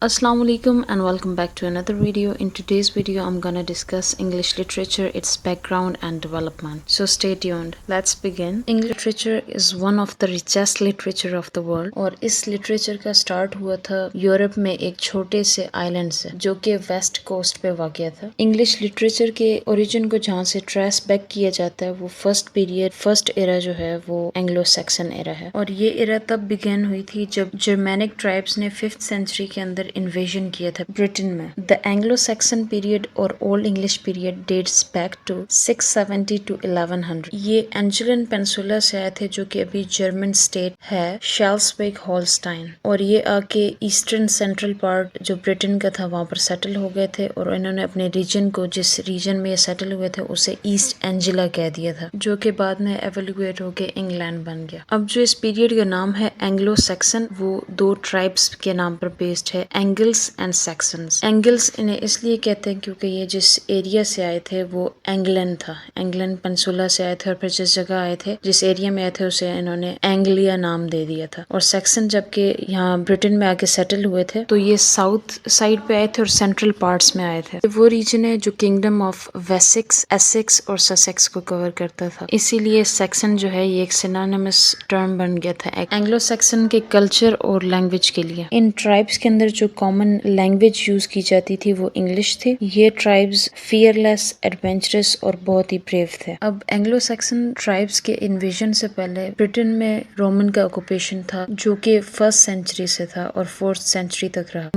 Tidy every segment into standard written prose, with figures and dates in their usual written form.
Assalamu alaikum and welcome back to another video. In today's video, I'm gonna discuss English literature, its background and development. So stay tuned. Let's begin. English literature is one of the richest literature of the world और इस literature का start हुआ था Europe में एक छोटे से island से जो कि वेस्ट कोस्ट पे वाक़या था। English literature के origin को जहाँ से trace back किया जाता है वो first era जो है वो एंग्लो सैक्सन era है और ये era तब begin हुई थी जब जर्मैनिक ट्राइब्स ने 5th सेंचुरी के अंदर इन्वेजन किया था ब्रिटेन में। द एंग्लो सैक्सन पीरियड और old English period dates back to 670 to 1100। ये एंजेलन पेनिनसुला से आए थे जो कि अभी जर्मन स्टेट है शेल्सविग होल्स्टाइन और ये आके ईस्टर्न सेंट्रल पार्ट जो ब्रिटेन का था वहां पर सेटल हो गए थे और इन्होंने अपने रीजन को जिस रीजन में ये सेटल हुए थे उसे ईस्ट एंजिला कह दिया था जो कि बाद में एवेल्युएट होके इंग्लैंड बन गया। अब जो इस पीरियड का नाम है एंग्लो सैक्सन वो दो ट्राइब्स के नाम पर बेस्ड है, एंगल्स एंड सैक्सन्स। एंगल्स इन्हें इसलिए कहते हैं क्योंकि ये जिस एरिया से आए थे वो एंग्लैंड था, एंग्लैंड पेनिनसुला से आए थे और फिर जिस जगह आए थे जिस एरिया में आए थे उसे इन्होंने एंग्लिया नाम दे दिया था। और सैक्सन जबकि यहाँ ब्रिटेन में आके सेटल हुए थे तो ये साउथ साइड पे आए थे और सेंट्रल पार्ट्स में आए थे। वो रीजन है जो किंगडम ऑफ वेसेक्स, एसेक्स और ससेक्स को कवर करता था, इसीलिए सैक्सन जो है ये एक सिनोनिमस टर्म बन गया था एंग्लो सैक्सन के कल्चर और लैंग्वेज के लिए। इन ट्राइब्स के अंदर जो कॉमन लैंग्वेज यूज की जाती थी वो इंग्लिश थी। ये ट्राइब्स फियरलेस, एडवेंचरस और बहुत ही ब्रेव थे। अब एंग्लो सैक्सन ट्राइब्स के इन्वेजन से पहले ब्रिटेन में रोमन का ऑक्यूपेशन था जो कि 1st सेंचुरी से था और 4th सेंचुरी तक रहा।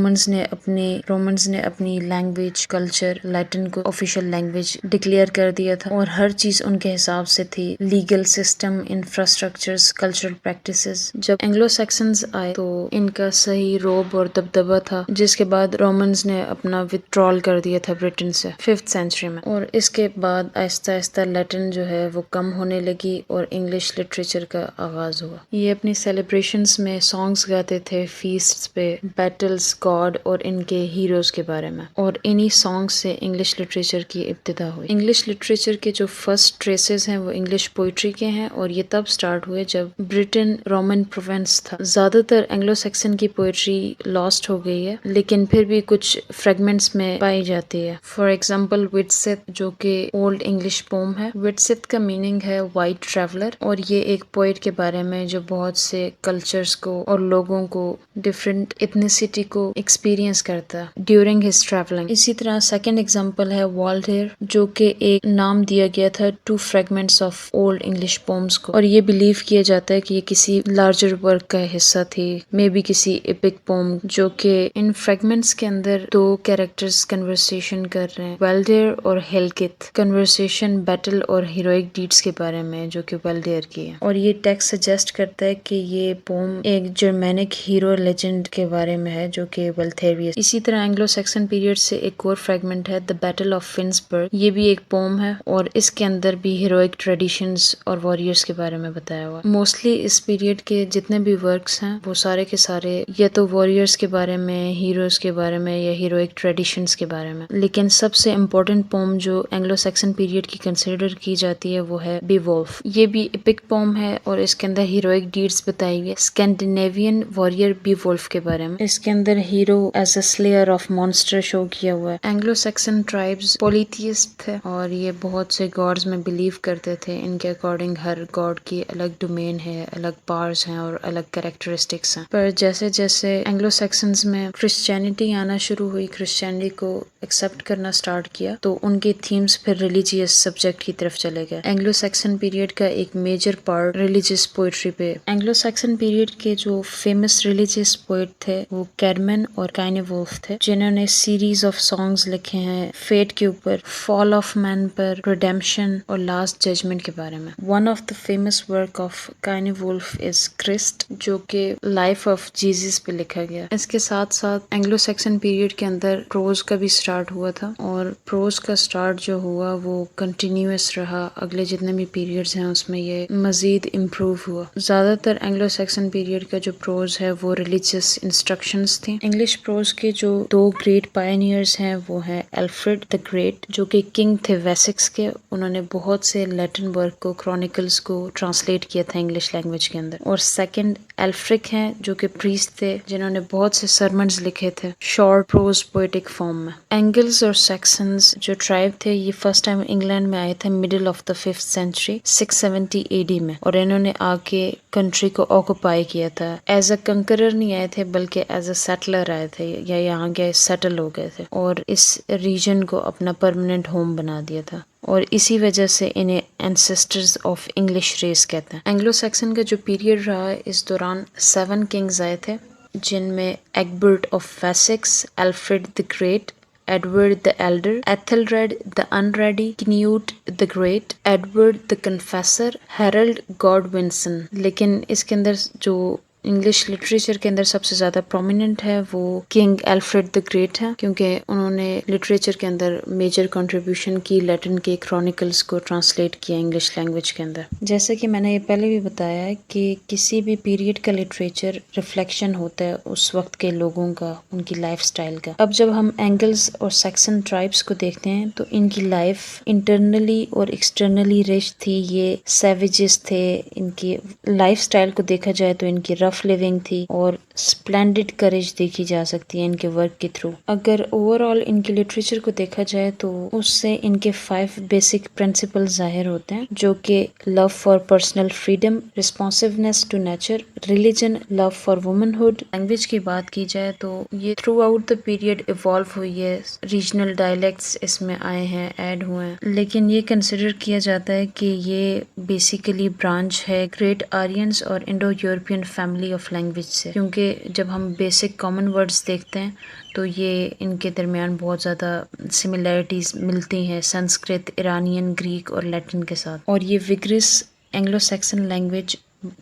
रोमन्स ने अपनी लैंग्वेज, कल्चर, लैटिन को ऑफिशियल लैंग्वेज डिक्लेयर कर दिया था और हर चीज उनके हिसाब से थी, legal system, infrastructures, cultural practices. जब एंग्लो सैक्सन्स आए तो इनका सही रोब और दबदबा था जिसके बाद रोमन्स ने अपना विथड्रॉल कर दिया था ब्रिटेन से 5th सेंचुरी में और इसके बाद आहिस्ता आहिस्ता लैटिन जो है वो कम होने लगी और इंग्लिश लिटरेचर का आगाज हुआ। ये अपनी सेलिब्रेशंस में सॉन्ग्स गाते थे, फीस्ट्स पे, बैटल्स, गॉड और इनके हीरोज के बारे में और इन्हीं सॉन्ग्स से इंग्लिश लिटरेचर की इब्तिदा हुई। इंग्लिश लिटरेचर के जो फर्स्ट ट्रेसेस हैं वो इंग्लिश पोइट्री के हैं और ये तब स्टार्ट हुए जब ब्रिटेन रोमन प्रोविंस था। ज्यादातर एंग्लो सैक्सन की पोइट्री लॉस्ट हो गई है लेकिन फिर भी कुछ फ्रेगमेंट्स में पाई जाती है। फॉर एग्जाम्पल विटसेथ जो कि ओल्ड इंग्लिश पोम है। विटसेथ का मीनिंग है वाइट ट्रैवलर और ये एक पोइट के बारे में जो बहुत से कल्चर्स को और लोगों को, डिफरेंट एथनिसिटी को एक्सपीरियंस करता है ड्यूरिंग हिज ट्रैवलिंग। इसी तरह सेकंड एग्जाम्पल है वॉल्टेयर जो कि एक नाम दिया गया था 2 fragments of old English poems को और ये बिलीव किया जाता है कि ये किसी लार्जर वर्क का हिस्सा थी, मे बी किसी एपिक पोम, जो कि इन फ्रेगमेंट्स के अंदर 2 कैरेक्टर्स कन्वर्सेशन कर रहे हैं, वेल्डेयर और हेलकिथ। कन्वर्सेशन बैटल और हीरोइक डीड्स के बारे में जो कि वेल्डेयर की है और ये टेक्स्ट सजेस्ट करता है कि ये पोम एक जर्मैनिक हीरो लेजेंड के बारे में है जो कि वेल्थेरियस। इसी तरह एंग्लो सैक्सन पीरियड से एक और फ्रेगमेंट है द बैटल ऑफ फिन्सबर्ग। ये भी एक पोम है और इसके अंदर भी हीरोइक ट्रेडिशंस और वॉरियर्स के बारे में बताया हुआ। मोस्टली इस पीरियड के जितने भी वर्क्स हैं वो सारे के सारे या तो वॉरियर्स के बारे में, हीरोज के बारे में या हीरोइक ट्रेडिशंस के बारे में। लेकिन सबसे इम्पोर्टेंट पोम जो एंग्लो सैक्सन पीरियड की कंसिडर की जाती है वो है बीवोल्फ। ये भी एपिक पोम है और इसके अंदर हीरोइक डीड्स बताई गई स्कैंडिनेवियन वॉरियर बीवोल्फ के बारे में। इसके अंदर hero as a slayer of monster show किया हुआ है। एंग्लो सैक्सन ट्राइब्स पॉलीथियस्ट थे और ये बहुत से गॉड्स में बिलीव करते थे। इनके अकॉर्डिंग हर गॉड की अलग डोमेन है, अलग पावर्स हैं और अलग कैरेक्टरिस्टिक्स हैं। पर जैसे जैसे एंग्लो सैक्सन्स में क्रिश्चियनिटी आना शुरू हुई, क्रिश्चियनिटी को एक्सेप्ट करना स्टार्ट किया तो उनके थीम्स फिर रिलीजियस सब्जेक्ट की तरफ चले गए। एंग्लो सैक्सन पीरियड का एक मेजर पार्ट रिलीजियस पोइट्री पे। एंग्लो सैक्सन पीरियड के जो फेमस रिलीजियस पोइट थे वो कैरमन और काइनेवोल्फ थे जिन्होंने सीरीज ऑफ सॉन्ग्स लिखे हैं फेट के ऊपर, फॉल ऑफ मैन पर, रिडेम्पशन और लास्ट जजमेंट के बारे में। One of the famous work of Cynewulf is Christ जो कि लाइफ ऑफ जीसस पे लिखा गया। इसके साथ साथ एंग्लो सैक्सन पीरियड के अंदर प्रोज का भी स्टार्ट हुआ था और प्रोज का स्टार्ट जो हुआ वो कंटिन्यूअस रहा। अगले जितने भी पीरियड्स हैं उसमें ये मजीद इम्प्रूव हुआ। ज्यादातर एंग्लो सैक्सन पीरियड का जो प्रोज है वो रिलीजियस इंस्ट्रक्शंस थी। इंग्लिश प्रोज के जो 2 ग्रेट पायनियर्स हैं वो है एल्फ्रेड द ग्रेट जो कि किंग थे वेसेक्स के। उन्होंने बहुत से लैटिन वर्क को, क्रॉनिकल्स को ट्रांसलेट किया था इंग्लिश लैंग्वेज के अंदर। और सेकंड एल्फ्रिक हैं जो कि प्रीस्ट थे जिन्होंने बहुत से sermons लिखे थे short prose poetic form में। Angles और Saxons जो tribe थे ये first time इंग्लैंड में आए थे middle of the 5th century 670 AD में, और इन्होंने आके कंट्री को ऑक्युपाई किया था। एज अ कंकरर नहीं आए थे बल्कि एज अ सेटलर आए थे, या यहाँ के सेटल हो गए थे और इस रीजन को अपना परमानेंट होम बना दिया था, और इसी वजह से इन्हें एंसेस्टर्स ऑफ इंग्लिश रेस कहते हैं। एंग्लो सैक्सन का जो पीरियड रहा है इस दौरान 7 किंग्स आए थे, जिनमें Egbert of Wessex, Alfred the Great, Edward the Elder, Ethelred the Unready, Cnut the Great, Edward the Confessor, Harold Godwinson. लेकिन इसके अंदर जो इंग्लिश लिटरेचर के अंदर सबसे ज़्यादा प्रोमिनेंट है वो किंग एल्फ्रेड द ग्रेट है, क्योंकि उन्होंने लिटरेचर के अंदर मेजर कंट्रीब्यूशन की, लैटिन के क्रॉनिकल्स को ट्रांसलेट किया इंग्लिश लैंग्वेज के अंदर। जैसे कि मैंने ये पहले भी बताया है कि किसी भी पीरियड का लिटरेचर रिफ्लेक्शन होता है उस वक्त के लोगों का, उनकी लाइफ स्टाइल का। अब जब हम एंगल्स और सैक्सन ट्राइब्स को देखते हैं तो इनकी लाइफ इंटरनली और एक्सटर्नली रिच थी। ये सैवेजेस थे, इनकी लाइफ स्टाइल को देखा जाए तो इनकी रफ लिविंग थी और स्प्लेंडेड करेज देखी जा सकती है इनके वर्क के थ्रू। अगर ओवरऑल इनके लिटरेचर को देखा जाए तो उससे इनके 5 बेसिक प्रिंसिपल जाहिर होते हैं, जो कि love for personal freedom, responsiveness to nature, religion, love for womanhood. Language की बात की जाए तो ये throughout the period evolve हुई है, रीजनल डायलेक्ट्स इसमें आए हैं, ऐड हुए हैं, लेकिन ये कंसिडर किया जाता है कि ये बेसिकली ब्रांच है ग्रेट आर्यंस और Indo European family of language से, क्योंकि जब हम बेसिक कॉमन वर्ड्स देखते हैं तो ये इनके दरमियान बहुत ज़्यादा सिमिलैरिटीज़ मिलती हैं संस्कृत, ईरानियन, ग्रीक और लैटिन के साथ, और ये vigorous Anglo Saxon language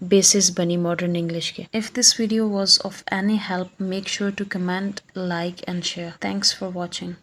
basis बनी modern English के। If this video was of any help, make sure to comment, like and share. Thanks for watching.